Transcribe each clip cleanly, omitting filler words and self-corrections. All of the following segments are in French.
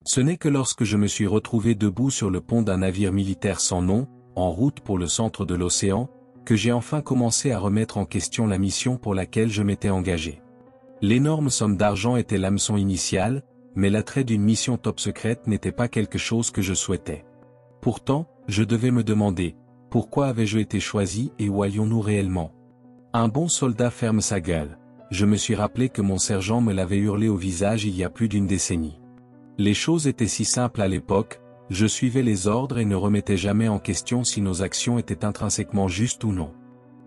Ce n'est que lorsque je me suis retrouvé debout sur le pont d'un navire militaire sans nom, en route pour le centre de l'océan, que j'ai enfin commencé à remettre en question la mission pour laquelle je m'étais engagé. L'énorme somme d'argent était l'hameçon initial, mais l'attrait d'une mission top secrète n'était pas quelque chose que je souhaitais. Pourtant, je devais me demander, pourquoi avais-je été choisi et où allions-nous réellement? Un bon soldat ferme sa gueule. Je me suis rappelé que mon sergent me l'avait hurlé au visage il y a plus d'une décennie. Les choses étaient si simples à l'époque, je suivais les ordres et ne remettais jamais en question si nos actions étaient intrinsèquement justes ou non.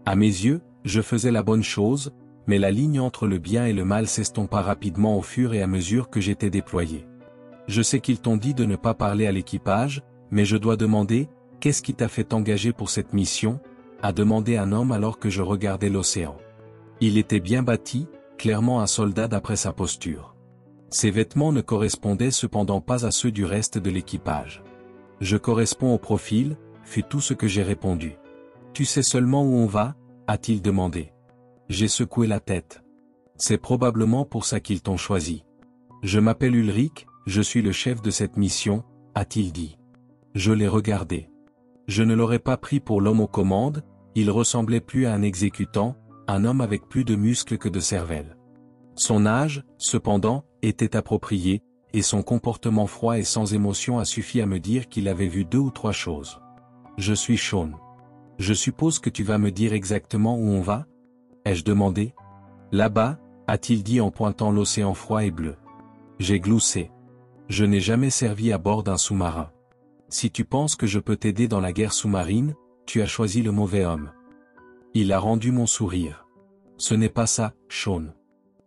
À mes yeux, je faisais la bonne chose, mais la ligne entre le bien et le mal s'estompa rapidement au fur et à mesure que j'étais déployé. Je sais qu'ils t'ont dit de ne pas parler à l'équipage, mais je dois demander, qu'est-ce qui t'a fait t'engager pour cette mission? A demandé un homme alors que je regardais l'océan. Il était bien bâti, clairement un soldat d'après sa posture. Ses vêtements ne correspondaient cependant pas à ceux du reste de l'équipage. Je corresponds au profil, fut tout ce que j'ai répondu. Tu sais seulement où on va? A-t-il demandé. J'ai secoué la tête. C'est probablement pour ça qu'ils t'ont choisi. Je m'appelle Ulrich, je suis le chef de cette mission, a-t-il dit. Je l'ai regardé. Je ne l'aurais pas pris pour l'homme aux commandes, il ressemblait plus à un exécutant, un homme avec plus de muscles que de cervelle. Son âge, cependant, était approprié, et son comportement froid et sans émotion a suffi à me dire qu'il avait vu 2 ou 3 choses. Je suis Sean. Je suppose que tu vas me dire exactement où on va? Ai-je demandé. Là-bas, a-t-il dit en pointant l'océan froid et bleu. J'ai gloussé. Je n'ai jamais servi à bord d'un sous-marin. Si tu penses que je peux t'aider dans la guerre sous-marine, tu as choisi le mauvais homme. Il a rendu mon sourire. Ce n'est pas ça, Sean.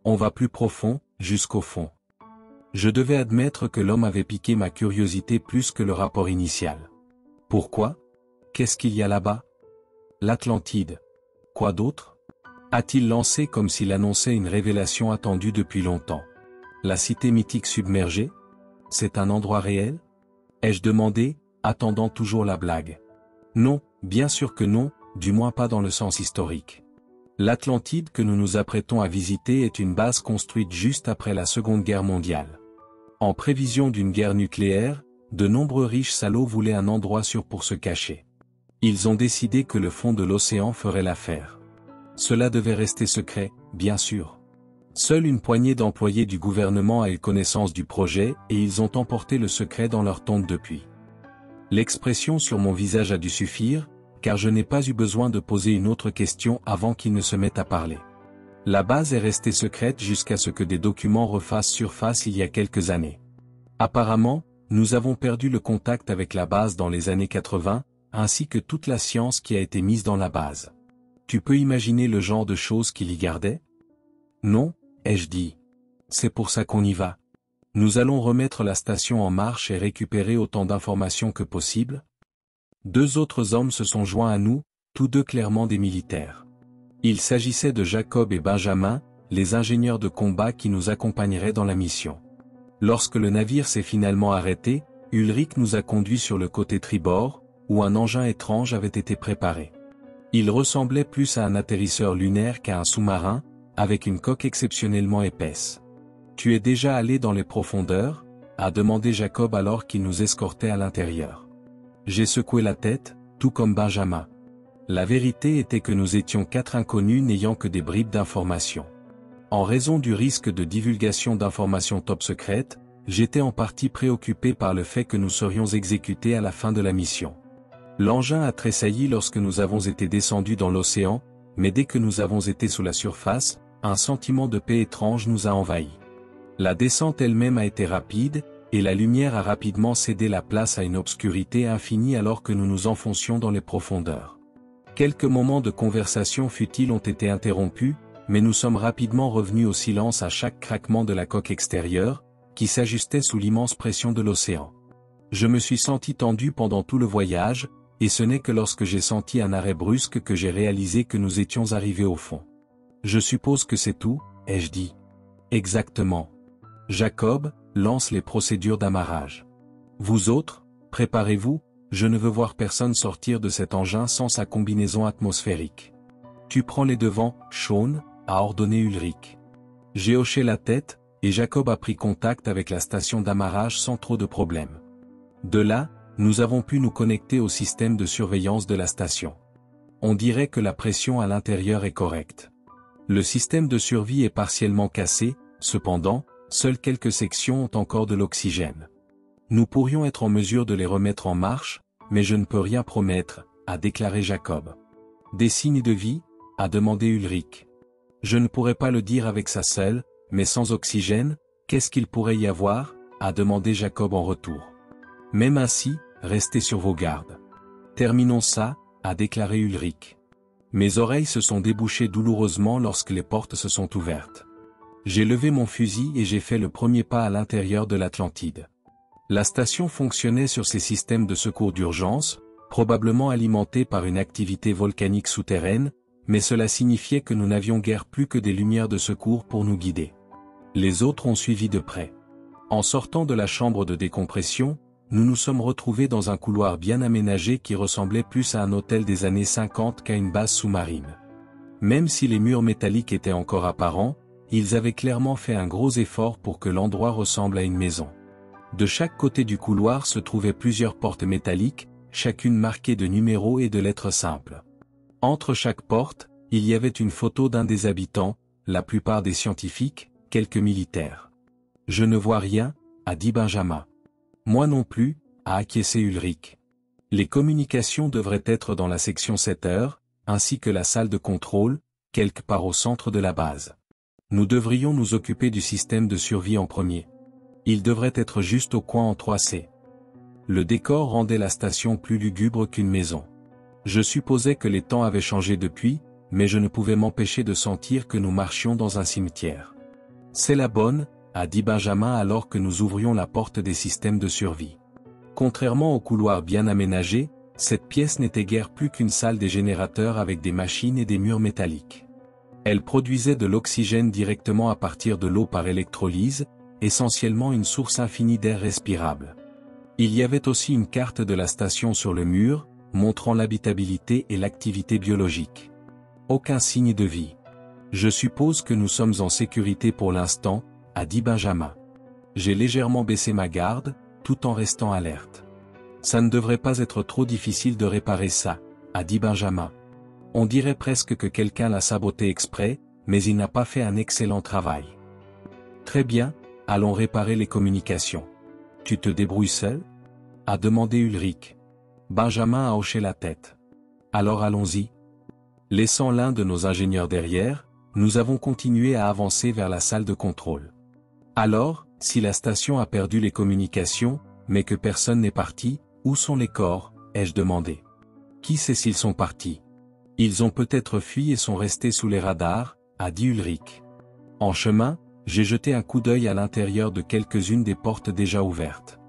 On va plus profond, jusqu'au fond. Je devais admettre que l'homme avait piqué ma curiosité plus que le rapport initial. Pourquoi? Qu'est-ce qu'il y a là-bas? L'Atlantide. Quoi d'autre? A-t-il lancé comme s'il annonçait une révélation attendue depuis longtemps. La cité mythique submergée? C'est un endroit réel? Ai-je demandé, attendant toujours la blague. Non, bien sûr que non, du moins pas dans le sens historique. L'Atlantide que nous nous apprêtons à visiter est une base construite juste après la Seconde Guerre mondiale. En prévision d'une guerre nucléaire, de nombreux riches salauds voulaient un endroit sûr pour se cacher. Ils ont décidé que le fond de l'océan ferait l'affaire. Cela devait rester secret, bien sûr. Seule une poignée d'employés du gouvernement a eu connaissance du projet et ils ont emporté le secret dans leur tombe depuis. L'expression sur mon visage a dû suffire, car je n'ai pas eu besoin de poser une autre question avant qu'ils ne se mettent à parler. La base est restée secrète jusqu'à ce que des documents refassent surface il y a quelques années. Apparemment, nous avons perdu le contact avec la base dans les années 80, ainsi que toute la science qui a été mise dans la base. Tu peux imaginer le genre de choses qu'il y gardait? Non, ai-je dit. C'est pour ça qu'on y va. Nous allons remettre la station en marche et récupérer autant d'informations que possible. 2 autres hommes se sont joints à nous, tous 2 clairement des militaires. Il s'agissait de Jacob et Benjamin, les ingénieurs de combat qui nous accompagneraient dans la mission. Lorsque le navire s'est finalement arrêté, Ulrich nous a conduits sur le côté tribord, où un engin étrange avait été préparé. Il ressemblait plus à un atterrisseur lunaire qu'à un sous-marin, avec une coque exceptionnellement épaisse. « Tu es déjà allé dans les profondeurs ?» a demandé Jacob alors qu'il nous escortait à l'intérieur. J'ai secoué la tête, tout comme Benjamin. La vérité était que nous étions 4 inconnus n'ayant que des bribes d'informations. En raison du risque de divulgation d'informations top secrètes, j'étais en partie préoccupé par le fait que nous serions exécutés à la fin de la mission. L'engin a tressailli lorsque nous avons été descendus dans l'océan, mais dès que nous avons été sous la surface, un sentiment de paix étrange nous a envahis. La descente elle-même a été rapide, et la lumière a rapidement cédé la place à une obscurité infinie alors que nous nous enfoncions dans les profondeurs. Quelques moments de conversation futiles ont été interrompus, mais nous sommes rapidement revenus au silence à chaque craquement de la coque extérieure, qui s'ajustait sous l'immense pression de l'océan. Je me suis senti tendu pendant tout le voyage, et ce n'est que lorsque j'ai senti un arrêt brusque que j'ai réalisé que nous étions arrivés au fond. Je suppose que c'est tout, ai-je dit. Exactement. Jacob, lance les procédures d'amarrage. Vous autres, préparez-vous, je ne veux voir personne sortir de cet engin sans sa combinaison atmosphérique. Tu prends les devants, Sean, a ordonné Ulrich. J'ai hoché la tête, et Jacob a pris contact avec la station d'amarrage sans trop de problèmes. De là, nous avons pu nous connecter au système de surveillance de la station. On dirait que la pression à l'intérieur est correcte. Le système de survie est partiellement cassé, cependant, seules quelques sections ont encore de l'oxygène. Nous pourrions être en mesure de les remettre en marche, mais je ne peux rien promettre, a déclaré Jacob. Des signes de vie, a demandé Ulrich. Je ne pourrais pas le dire avec ça seul, mais sans oxygène, qu'est-ce qu'il pourrait y avoir, a demandé Jacob en retour. Même ainsi, restez sur vos gardes. Terminons ça, a déclaré Ulrich. Mes oreilles se sont débouchées douloureusement lorsque les portes se sont ouvertes. J'ai levé mon fusil et j'ai fait le premier pas à l'intérieur de l'Atlantide. La station fonctionnait sur ses systèmes de secours d'urgence, probablement alimentés par une activité volcanique souterraine, mais cela signifiait que nous n'avions guère plus que des lumières de secours pour nous guider. Les autres ont suivi de près. En sortant de la chambre de décompression, nous nous sommes retrouvés dans un couloir bien aménagé qui ressemblait plus à un hôtel des années 50 qu'à une base sous-marine. Même si les murs métalliques étaient encore apparents, ils avaient clairement fait un gros effort pour que l'endroit ressemble à une maison. De chaque côté du couloir se trouvaient plusieurs portes métalliques, chacune marquée de numéros et de lettres simples. Entre chaque porte, il y avait une photo d'un des habitants, la plupart des scientifiques, quelques militaires. « Je ne vois rien », a dit Benjamin. « Moi non plus », a acquiescé Ulrich. Les communications devraient être dans la section 7 heures, ainsi que la salle de contrôle, quelque part au centre de la base. Nous devrions nous occuper du système de survie en premier. Il devrait être juste au coin en 3C. Le décor rendait la station plus lugubre qu'une maison. Je supposais que les temps avaient changé depuis, mais je ne pouvais m'empêcher de sentir que nous marchions dans un cimetière. « C'est la bonne », a dit Benjamin alors que nous ouvrions la porte des systèmes de survie. Contrairement au couloir bien aménagé, cette pièce n'était guère plus qu'une salle des générateurs avec des machines et des murs métalliques. Elle produisait de l'oxygène directement à partir de l'eau par électrolyse, essentiellement une source infinie d'air respirable. Il y avait aussi une carte de la station sur le mur, montrant l'habitabilité et l'activité biologique. Aucun signe de vie. Je suppose que nous sommes en sécurité pour l'instant, a dit Benjamin. J'ai légèrement baissé ma garde, tout en restant alerte. Ça ne devrait pas être trop difficile de réparer ça, a dit Benjamin. On dirait presque que quelqu'un l'a saboté exprès, mais il n'a pas fait un excellent travail. Très bien, allons réparer les communications. Tu te débrouilles seul ? A demandé Ulrich. Benjamin a hoché la tête. Alors allons-y. Laissant l'un de nos ingénieurs derrière, nous avons continué à avancer vers la salle de contrôle. Alors, si la station a perdu les communications, mais que personne n'est parti, où sont les corps, ai-je demandé. Qui sait s'ils sont partis? Ils ont peut-être fui et sont restés sous les radars, a dit Ulrich. En chemin, j'ai jeté un coup d'œil à l'intérieur de quelques-unes des portes déjà ouvertes.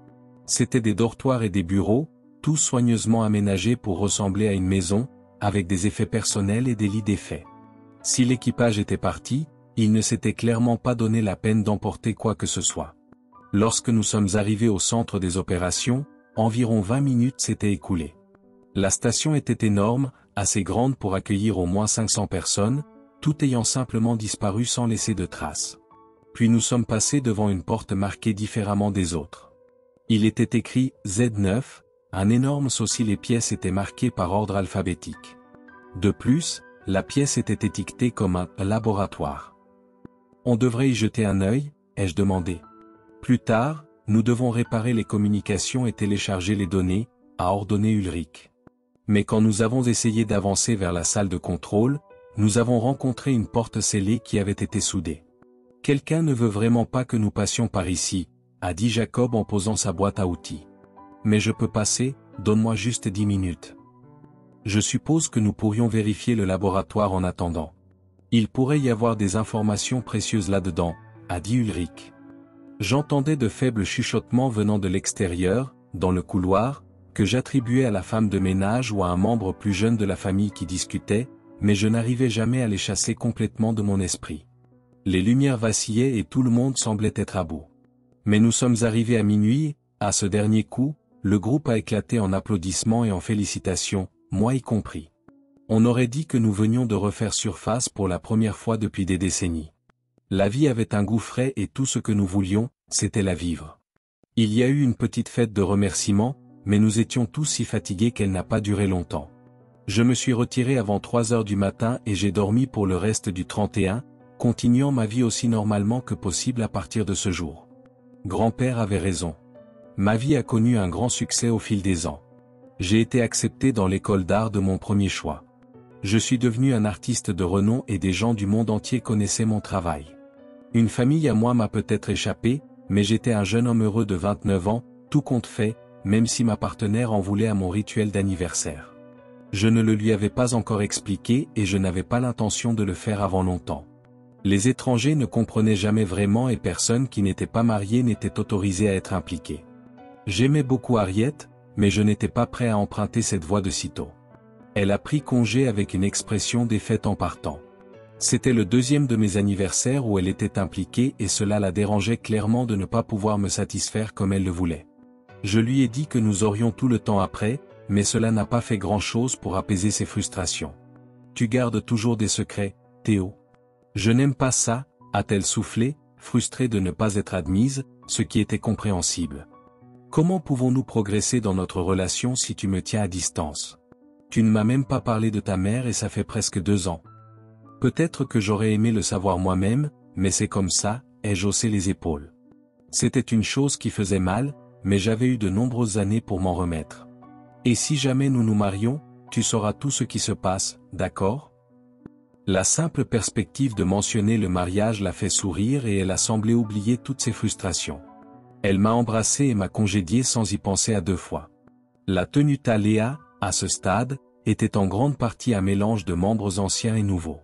C'étaient des dortoirs et des bureaux, tous soigneusement aménagés pour ressembler à une maison, avec des effets personnels et des lits d'effets. Si l'équipage était parti, il ne s'était clairement pas donné la peine d'emporter quoi que ce soit. Lorsque nous sommes arrivés au centre des opérations, environ 20 minutes s'étaient écoulées. La station était énorme, assez grande pour accueillir au moins 500 personnes, tout ayant simplement disparu sans laisser de traces. Puis nous sommes passés devant une porte marquée différemment des autres. Il était écrit Z9, un énorme saut si les pièces étaient marquées par ordre alphabétique. De plus, la pièce était étiquetée comme un laboratoire. On devrait y jeter un œil, ai-je demandé. Plus tard, nous devons réparer les communications et télécharger les données, a ordonné Ulrich. Mais quand nous avons essayé d'avancer vers la salle de contrôle, nous avons rencontré une porte scellée qui avait été soudée. Quelqu'un ne veut vraiment pas que nous passions par ici, a dit Jacob en posant sa boîte à outils. Mais je peux passer, donne-moi juste 10 minutes. Je suppose que nous pourrions vérifier le laboratoire en attendant. Il pourrait y avoir des informations précieuses là-dedans, a dit Ulrich. J'entendais de faibles chuchotements venant de l'extérieur, dans le couloir, que j'attribuais à la femme de ménage ou à un membre plus jeune de la famille qui discutait, mais je n'arrivais jamais à les chasser complètement de mon esprit. Les lumières vacillaient et tout le monde semblait être à bout. Mais nous sommes arrivés à minuit, à ce dernier coup, le groupe a éclaté en applaudissements et en félicitations, moi y compris. On aurait dit que nous venions de refaire surface pour la première fois depuis des décennies. La vie avait un goût frais et tout ce que nous voulions, c'était la vivre. Il y a eu une petite fête de remerciements, mais nous étions tous si fatigués qu'elle n'a pas duré longtemps. Je me suis retiré avant 3 heures du matin et j'ai dormi pour le reste du 31, continuant ma vie aussi normalement que possible à partir de ce jour. Grand-père avait raison. Ma vie a connu un grand succès au fil des ans. J'ai été accepté dans l'école d'art de mon premier choix. Je suis devenu un artiste de renom et des gens du monde entier connaissaient mon travail. Une famille à moi m'a peut-être échappé, mais j'étais un jeune homme heureux de 29 ans, tout compte fait, même si ma partenaire en voulait à mon rituel d'anniversaire. Je ne le lui avais pas encore expliqué et je n'avais pas l'intention de le faire avant longtemps. Les étrangers ne comprenaient jamais vraiment et personne qui n'était pas marié n'était autorisé à être impliqué. J'aimais beaucoup Harriet, mais je n'étais pas prêt à emprunter cette voie de sitôt. Elle a pris congé avec une expression défaite en partant. C'était le 2e de mes anniversaires où elle était impliquée et cela la dérangeait clairement de ne pas pouvoir me satisfaire comme elle le voulait. Je lui ai dit que nous aurions tout le temps après, mais cela n'a pas fait grand-chose pour apaiser ses frustrations. « Tu gardes toujours des secrets, Théo. »« Je n'aime pas ça », a-t-elle soufflé, frustrée de ne pas être admise, ce qui était compréhensible. « Comment pouvons-nous progresser dans notre relation si tu me tiens à distance ? Tu ne m'as même pas parlé de ta mère et ça fait presque 2 ans. » Peut-être que j'aurais aimé le savoir moi-même, mais c'est comme ça, ai-je haussé les épaules. C'était une chose qui faisait mal, mais j'avais eu de nombreuses années pour m'en remettre. Et si jamais nous nous marions, tu sauras tout ce qui se passe, d'accord ? La simple perspective de mentionner le mariage l'a fait sourire et elle a semblé oublier toutes ses frustrations. Elle m'a embrassé et m'a congédié sans y penser à 2 fois. La tenue Thaléa, à ce stade, était en grande partie un mélange de membres anciens et nouveaux.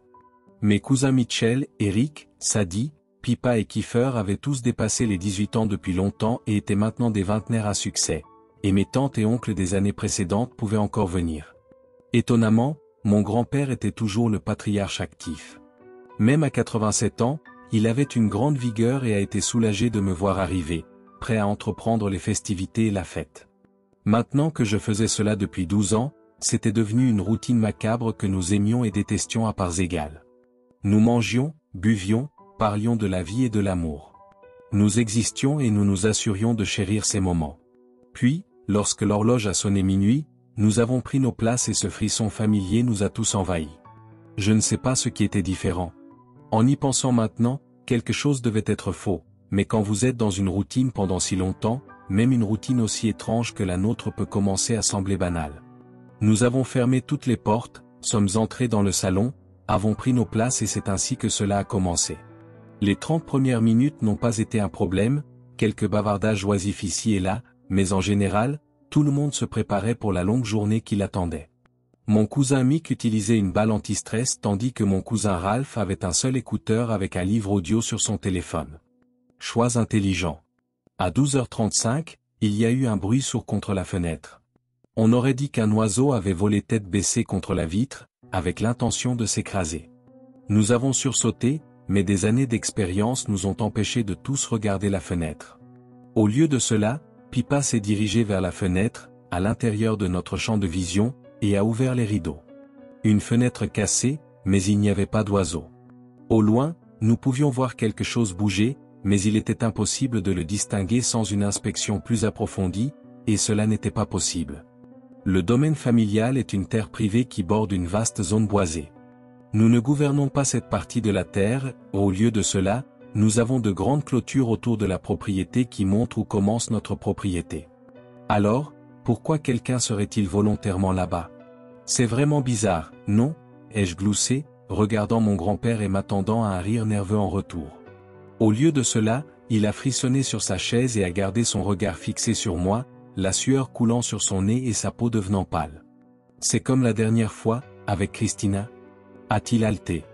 Mes cousins Mitchell, Eric, Sadie, Pippa et Kiefer avaient tous dépassé les 18 ans depuis longtemps et étaient maintenant des vingtenaires à succès, et mes tantes et oncles des années précédentes pouvaient encore venir. Étonnamment, mon grand-père était toujours le patriarche actif. Même à 87 ans, il avait une grande vigueur et a été soulagé de me voir arriver, prêt à entreprendre les festivités et la fête. Maintenant que je faisais cela depuis 12 ans, c'était devenu une routine macabre que nous aimions et détestions à parts égales. Nous mangions, buvions, parlions de la vie et de l'amour. Nous existions et nous nous assurions de chérir ces moments. Puis, lorsque l'horloge a sonné minuit, nous avons pris nos places et ce frisson familier nous a tous envahis. Je ne sais pas ce qui était différent. En y pensant maintenant, quelque chose devait être faux, mais quand vous êtes dans une routine pendant si longtemps, même une routine aussi étrange que la nôtre peut commencer à sembler banale. Nous avons fermé toutes les portes, sommes entrés dans le salon, avons pris nos places et c'est ainsi que cela a commencé. Les 30 premières minutes n'ont pas été un problème, quelques bavardages oisifs ici et là, mais en général, tout le monde se préparait pour la longue journée qui l'attendait. Mon cousin Mick utilisait une balle anti-stress tandis que mon cousin Ralph avait un seul écouteur avec un livre audio sur son téléphone. Choix intelligent. À 12h35, il y a eu un bruit sourd contre la fenêtre. On aurait dit qu'un oiseau avait volé tête baissée contre la vitre, avec l'intention de s'écraser. Nous avons sursauté, mais des années d'expérience nous ont empêchés de tous regarder la fenêtre. Au lieu de cela, Pippa s'est dirigée vers la fenêtre, à l'intérieur de notre champ de vision, et a ouvert les rideaux. Une fenêtre cassée, mais il n'y avait pas d'oiseau. Au loin, nous pouvions voir quelque chose bouger, mais il était impossible de le distinguer sans une inspection plus approfondie, et cela n'était pas possible. Le domaine familial est une terre privée qui borde une vaste zone boisée. Nous ne gouvernons pas cette partie de la terre, au lieu de cela, nous avons de grandes clôtures autour de la propriété qui montrent où commence notre propriété. Alors, pourquoi quelqu'un serait-il volontairement là-bas? C'est vraiment bizarre, non? Ai-je gloussé, regardant mon grand-père et m'attendant à un rire nerveux en retour. Au lieu de cela, il a frissonné sur sa chaise et a gardé son regard fixé sur moi, la sueur coulant sur son nez et sa peau devenant pâle. C'est comme la dernière fois, avec Christina? A-t-il haleté?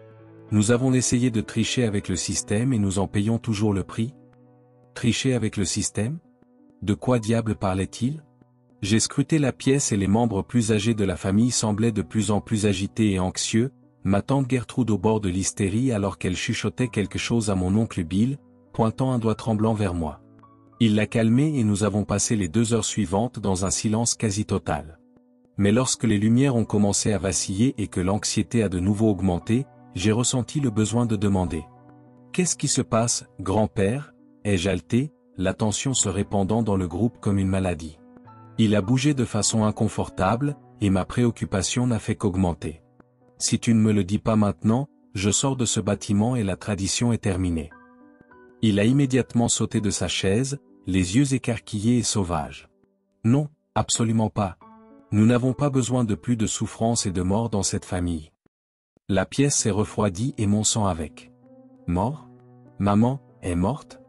Nous avons essayé de tricher avec le système et nous en payons toujours le prix? Tricher avec le système? De quoi diable parlait-il? J'ai scruté la pièce et les membres plus âgés de la famille semblaient de plus en plus agités et anxieux, ma tante Gertrude au bord de l'hystérie alors qu'elle chuchotait quelque chose à mon oncle Bill, pointant un doigt tremblant vers moi. Il l'a calmé et nous avons passé les 2 heures suivantes dans un silence quasi total. Mais lorsque les lumières ont commencé à vaciller et que l'anxiété a de nouveau augmenté, j'ai ressenti le besoin de demander. « Qu'est-ce qui se passe, grand-père? Ai-je haleté, la tension se répandant dans le groupe comme une maladie. Il a bougé de façon inconfortable, et ma préoccupation n'a fait qu'augmenter. Si tu ne me le dis pas maintenant, je sors de ce bâtiment et la tradition est terminée. Il a immédiatement sauté de sa chaise, les yeux écarquillés et sauvages. Non, absolument pas. Nous n'avons pas besoin de plus de souffrance et de mort dans cette famille. La pièce s'est refroidie et mon sang avec. Mort? Maman est morte?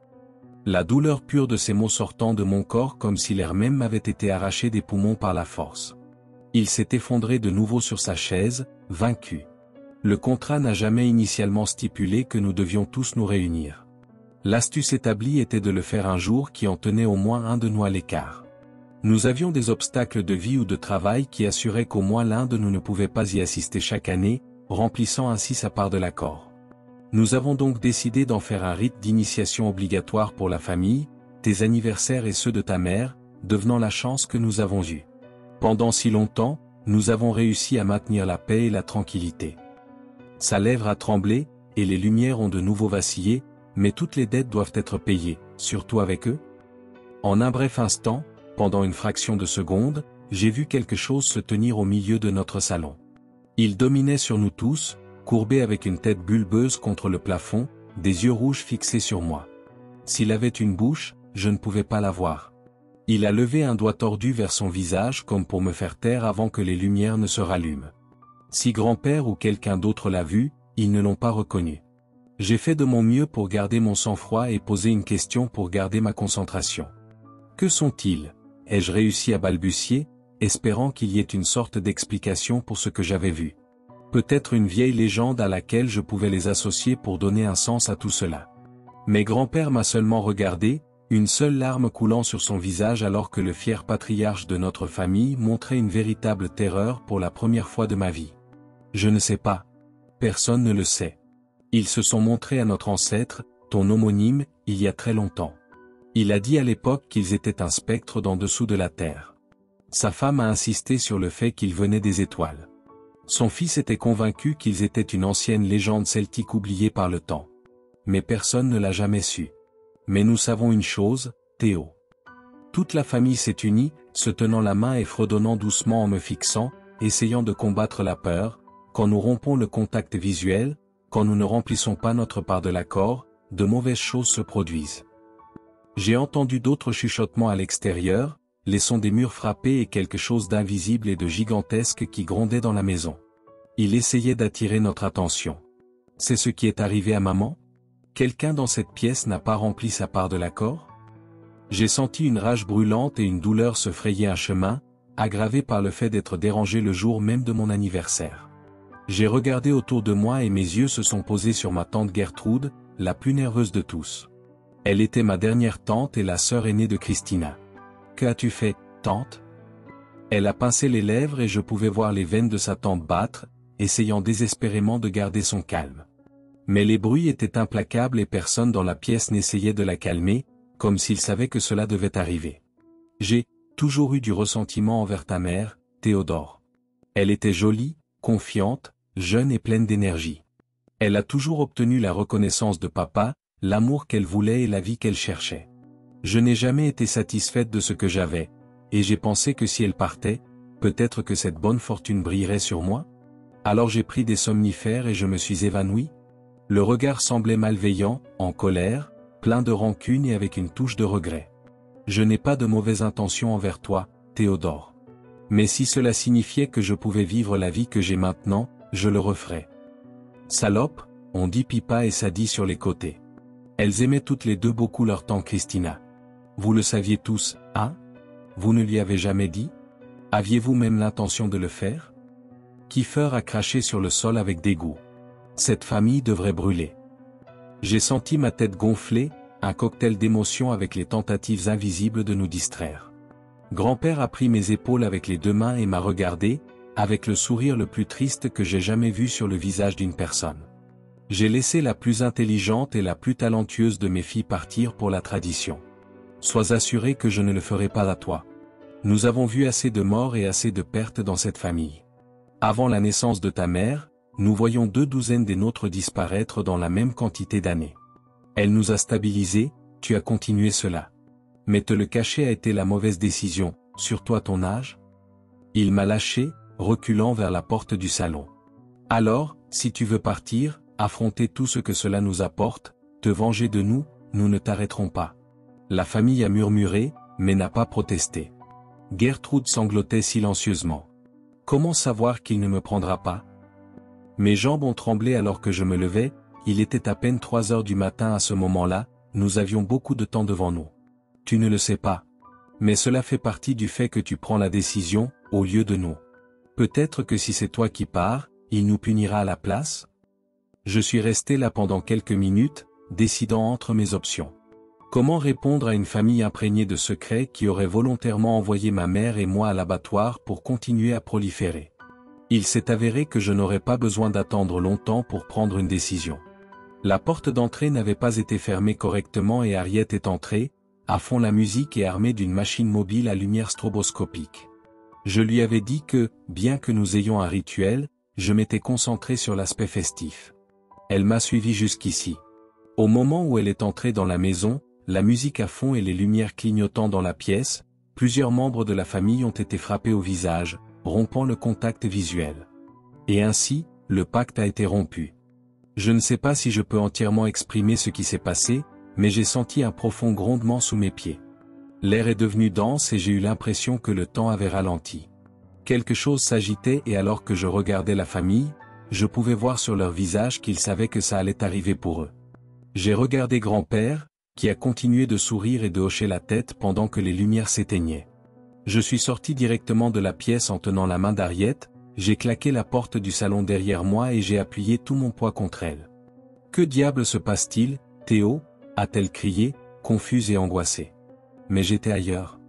La douleur pure de ces mots sortant de mon corps comme si l'air même m'avait été arraché des poumons par la force. Il s'est effondré de nouveau sur sa chaise, vaincu. Le contrat n'a jamais initialement stipulé que nous devions tous nous réunir. L'astuce établie était de le faire un jour qui en tenait au moins un de nous à l'écart. Nous avions des obstacles de vie ou de travail qui assuraient qu'au moins l'un de nous ne pouvait pas y assister chaque année, remplissant ainsi sa part de l'accord. Nous avons donc décidé d'en faire un rite d'initiation obligatoire pour la famille, tes anniversaires et ceux de ta mère, devenant la chance que nous avons eue. Pendant si longtemps, nous avons réussi à maintenir la paix et la tranquillité. Sa lèvre a tremblé, et les lumières ont de nouveau vacillé, mais toutes les dettes doivent être payées, surtout avec eux. En un bref instant, pendant une fraction de seconde, j'ai vu quelque chose se tenir au milieu de notre salon. Il dominait sur nous tous, courbé avec une tête bulbeuse contre le plafond, des yeux rouges fixés sur moi. S'il avait une bouche, je ne pouvais pas la voir. Il a levé un doigt tordu vers son visage comme pour me faire taire avant que les lumières ne se rallument. Si grand-père ou quelqu'un d'autre l'a vu, ils ne l'ont pas reconnu. J'ai fait de mon mieux pour garder mon sang-froid et poser une question pour garder ma concentration. Que sont-ils? Ai-je réussi à balbutier, espérant qu'il y ait une sorte d'explication pour ce que j'avais vu. Peut-être une vieille légende à laquelle je pouvais les associer pour donner un sens à tout cela. Mais grand-père m'a seulement regardé, une seule larme coulant sur son visage alors que le fier patriarche de notre famille montrait une véritable terreur pour la première fois de ma vie. Je ne sais pas. Personne ne le sait. Ils se sont montrés à notre ancêtre, ton homonyme, il y a très longtemps. Il a dit à l'époque qu'ils étaient un spectre d'en dessous de la terre. Sa femme a insisté sur le fait qu'ils venaient des étoiles. Son fils était convaincu qu'ils étaient une ancienne légende celtique oubliée par le temps. Mais personne ne l'a jamais su. Mais nous savons une chose, Théo. Toute la famille s'est unie, se tenant la main et fredonnant doucement en me fixant, essayant de combattre la peur, quand nous rompons le contact visuel, quand nous ne remplissons pas notre part de l'accord, de mauvaises choses se produisent. J'ai entendu d'autres chuchotements à l'extérieur, les sons des murs frappés et quelque chose d'invisible et de gigantesque qui grondait dans la maison. Il essayait d'attirer notre attention. C'est ce qui est arrivé à maman? Quelqu'un dans cette pièce n'a pas rempli sa part de l'accord? J'ai senti une rage brûlante et une douleur se frayer un chemin, aggravée par le fait d'être dérangé le jour même de mon anniversaire. J'ai regardé autour de moi et mes yeux se sont posés sur ma tante Gertrude, la plus nerveuse de tous. Elle était ma dernière tante et la sœur aînée de Christina. Que as-tu fait, tante? Elle a pincé les lèvres et je pouvais voir les veines de sa tante battre, essayant désespérément de garder son calme. Mais les bruits étaient implacables et personne dans la pièce n'essayait de la calmer, comme s'il savait que cela devait arriver. J'ai toujours eu du ressentiment envers ta mère, Théodore. Elle était jolie, confiante, jeune et pleine d'énergie. Elle a toujours obtenu la reconnaissance de papa, l'amour qu'elle voulait et la vie qu'elle cherchait. Je n'ai jamais été satisfaite de ce que j'avais, et j'ai pensé que si elle partait, peut-être que cette bonne fortune brillerait sur moi? Alors j'ai pris des somnifères et je me suis évanoui. Le regard semblait malveillant, en colère, plein de rancune et avec une touche de regret. Je n'ai pas de mauvaises intentions envers toi, Théodore. Mais si cela signifiait que je pouvais vivre la vie que j'ai maintenant, je le referais. Salope, on dit Pippa et Sadie sur les côtés. Elles aimaient toutes les deux beaucoup leur tante Christina. Vous le saviez tous, hein? Vous ne lui avez jamais dit? Aviez-vous même l'intention de le faire? Kiefer a craché sur le sol avec dégoût. Cette famille devrait brûler. J'ai senti ma tête gonfler, un cocktail d'émotions avec les tentatives invisibles de nous distraire. Grand-père a pris mes épaules avec les deux mains et m'a regardé, avec le sourire le plus triste que j'ai jamais vu sur le visage d'une personne. J'ai laissé la plus intelligente et la plus talentueuse de mes filles partir pour la tradition. Sois assuré que je ne le ferai pas à toi. Nous avons vu assez de morts et assez de pertes dans cette famille. Avant la naissance de ta mère, nous voyons 2 douzaines des nôtres disparaître dans la même quantité d'années. Elle nous a stabilisés, tu as continué cela. Mais te le cacher a été la mauvaise décision, surtout à ton âge. Il m'a lâché, reculant vers la porte du salon. Alors, si tu veux partir, affronter tout ce que cela nous apporte, te venger de nous, nous ne t'arrêterons pas. La famille a murmuré, mais n'a pas protesté. Gertrude sanglotait silencieusement. Comment savoir qu'il ne me prendra pas? Mes jambes ont tremblé alors que je me levais, il était à peine 3 heures du matin à ce moment-là, nous avions beaucoup de temps devant nous. Tu ne le sais pas. Mais cela fait partie du fait que tu prends la décision, au lieu de nous. Peut-être que si c'est toi qui pars, il nous punira à la place? Je suis resté là pendant quelques minutes, décidant entre mes options. Comment répondre à une famille imprégnée de secrets qui aurait volontairement envoyé ma mère et moi à l'abattoir pour continuer à proliférer? Il s'est avéré que je n'aurais pas besoin d'attendre longtemps pour prendre une décision. La porte d'entrée n'avait pas été fermée correctement et Harriet est entrée, à fond la musique et armée d'une machine mobile à lumière stroboscopique. Je lui avais dit que, bien que nous ayons un rituel, je m'étais concentré sur l'aspect festif. Elle m'a suivi jusqu'ici. Au moment où elle est entrée dans la maison, la musique à fond et les lumières clignotant dans la pièce, plusieurs membres de la famille ont été frappés au visage, rompant le contact visuel. Et ainsi, le pacte a été rompu. Je ne sais pas si je peux entièrement exprimer ce qui s'est passé, mais j'ai senti un profond grondement sous mes pieds. L'air est devenu dense et j'ai eu l'impression que le temps avait ralenti. Quelque chose s'agitait et alors que je regardais la famille, je pouvais voir sur leur visage qu'ils savaient que ça allait arriver pour eux. J'ai regardé grand-père, qui a continué de sourire et de hocher la tête pendant que les lumières s'éteignaient. Je suis sorti directement de la pièce en tenant la main d'Harriet, j'ai claqué la porte du salon derrière moi et j'ai appuyé tout mon poids contre elle. « Que diable se passe-t-il, Théo » a-t-elle crié, confuse et angoissée. Mais j'étais ailleurs.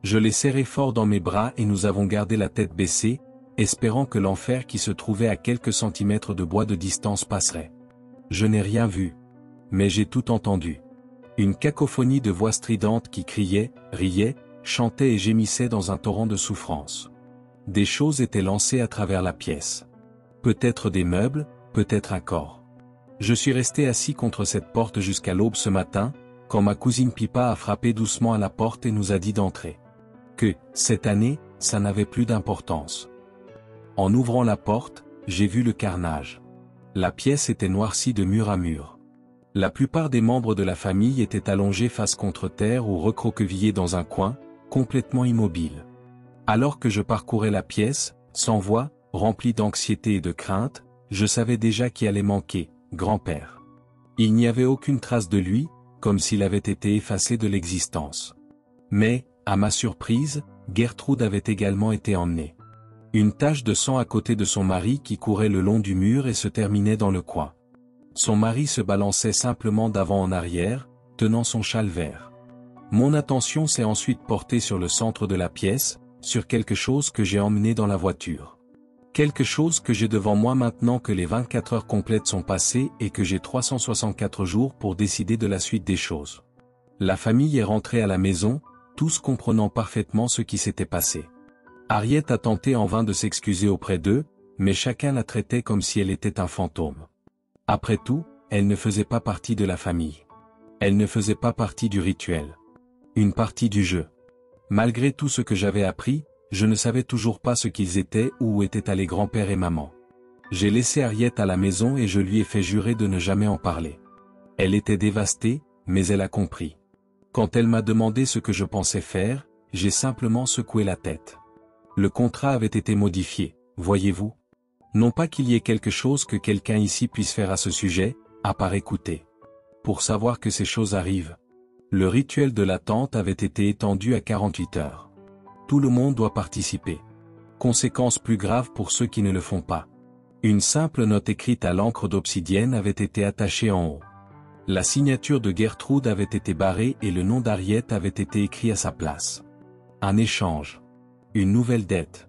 Je l'ai serré fort dans mes bras et nous avons gardé la tête baissée, espérant que l'enfer qui se trouvait à quelques centimètres de bois de distance passerait. Je n'ai rien vu. Mais j'ai tout entendu. Une cacophonie de voix stridentes qui criaient, riaient, chantaient et gémissaient dans un torrent de souffrance. Des choses étaient lancées à travers la pièce. Peut-être des meubles, peut-être un corps. Je suis resté assis contre cette porte jusqu'à l'aube ce matin, quand ma cousine Pippa a frappé doucement à la porte et nous a dit d'entrer. Que, cette année, ça n'avait plus d'importance. En ouvrant la porte, j'ai vu le carnage. La pièce était noircie de mur à mur. La plupart des membres de la famille étaient allongés face contre terre ou recroquevillés dans un coin, complètement immobiles. Alors que je parcourais la pièce, sans voix, rempli d'anxiété et de crainte, je savais déjà qui allait manquer, grand-père. Il n'y avait aucune trace de lui, comme s'il avait été effacé de l'existence. Mais, à ma surprise, Gertrude avait également été emmenée. Une tache de sang à côté de son mari qui courait le long du mur et se terminait dans le coin. Son mari se balançait simplement d'avant en arrière, tenant son châle vert. Mon attention s'est ensuite portée sur le centre de la pièce, sur quelque chose que j'ai emmené dans la voiture. Quelque chose que j'ai devant moi maintenant que les 24 heures complètes sont passées et que j'ai 364 jours pour décider de la suite des choses. La famille est rentrée à la maison, tous comprenant parfaitement ce qui s'était passé. Harriet a tenté en vain de s'excuser auprès d'eux, mais chacun la traitait comme si elle était un fantôme. Après tout, elle ne faisait pas partie de la famille. Elle ne faisait pas partie du rituel. Une partie du jeu. Malgré tout ce que j'avais appris, je ne savais toujours pas ce qu'ils étaient ou où étaient allés grand-père et maman. J'ai laissé Harriet à la maison et je lui ai fait jurer de ne jamais en parler. Elle était dévastée, mais elle a compris. Quand elle m'a demandé ce que je pensais faire, j'ai simplement secoué la tête. Le contrat avait été modifié, voyez-vous. Non pas qu'il y ait quelque chose que quelqu'un ici puisse faire à ce sujet, à part écouter. Pour savoir que ces choses arrivent. Le rituel de l'attente avait été étendu à 48 heures. Tout le monde doit participer. Conséquence plus grave pour ceux qui ne le font pas. Une simple note écrite à l'encre d'obsidienne avait été attachée en haut. La signature de Gertrude avait été barrée et le nom d'Harriet avait été écrit à sa place. Un échange. Une nouvelle dette.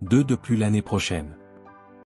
2 de plus l'année prochaine.